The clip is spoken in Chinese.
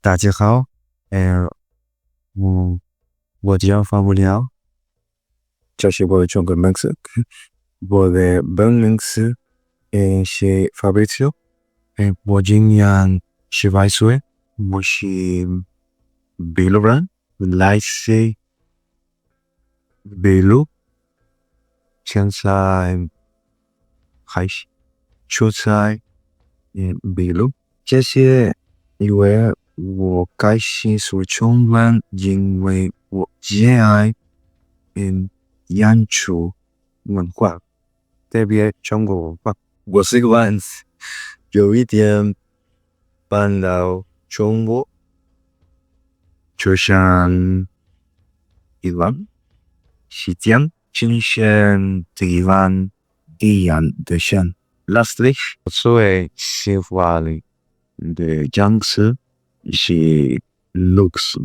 大家好，我叫方无聊，这是我的中文名字。我的本名是是 Fabrizio，我今年18岁，我是秘鲁人，来自秘鲁，现在还是住在秘鲁。这些因为我开始说中文，因为我热爱研究文化，特别中国文化。我喜欢有一点搬到中国，就像一万时间进行地方一样的想。Lastly，我最喜欢的样式是luxe。